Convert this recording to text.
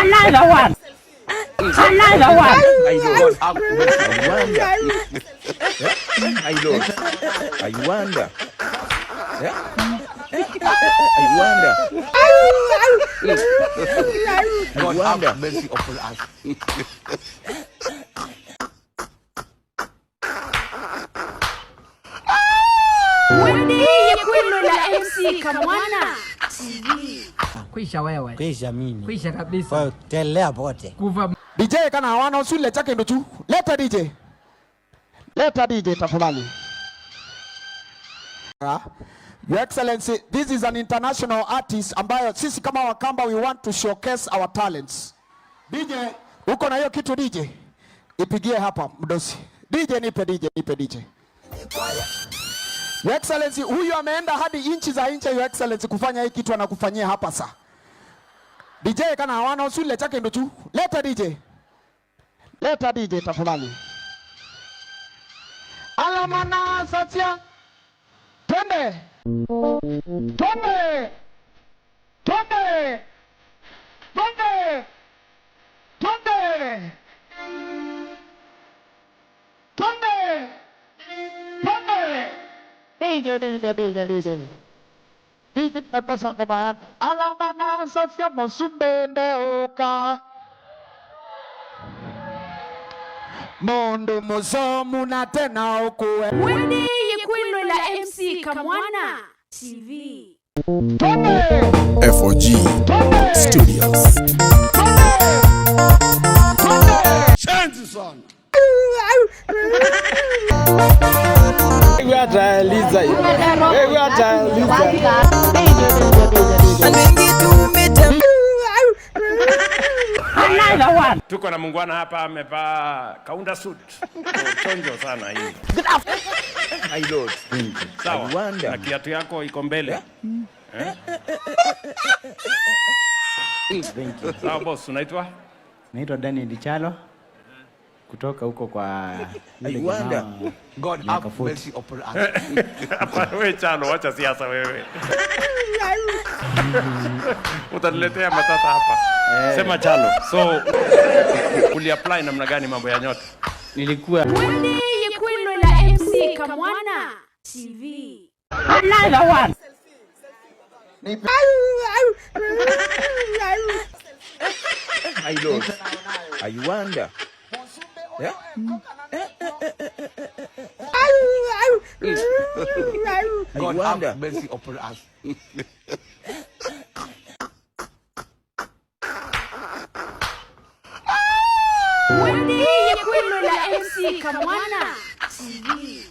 Another one. Another one. I wonder. God have mercy upon us. Wendy Kwilo la MC Kamwana TV. Kwisha wewe. Kwisha mimi. Kwisha kabisa. Kwa telea pote. Kuva DJ kana hawana usule chake ndo tu. Leta DJ. Leta DJ tafadhali. Your Excellency, this is an international artist ambayo sisi kama Wakamba we want to showcase our talents. DJ, uko na hiyo kitu DJ? Ipigie hapa mdosi. DJ nipe DJ. Your Excellency, huyu ameenda hadi inchi za nje Your Excellency kufanya hii kitu anakufanyia hapa sa. DJ kana hawana usule chake ndo tu. Leta DJ. Leta DJ tafadhali. Alamana satia. Twende. Twende. Twende. Twende. Twende. Twende. Twende. Hizi pesa kama alamana satia mosumbende oka. Mondo mozomu na tena okuwe. Wendy Kwilo la MC Kamwana TV. FOG Studios. Chanzi sana. Wewe ataliza. Another one. Tuko na mungwana hapa amevaa kaunda suit. Chonjo sana hii. My lord. Sawa. Na kiatu yako iko mbele. Sawa boss, unaitwa? Naitwa Daniel Chalo kutoka huko kwa God have mercy upon us. Hapa wewe Chalo, acha siasa wewe. Utaniletea matata hapa. Sema Chalo. So uli-apply namna gani mambo ya nyota? nilikuwa Wendy Kwilo la MC Kamwana TV. Another one. My lord. I wonder. God have mercy upon us. Wendy Kwilo la MC Kamwana TV.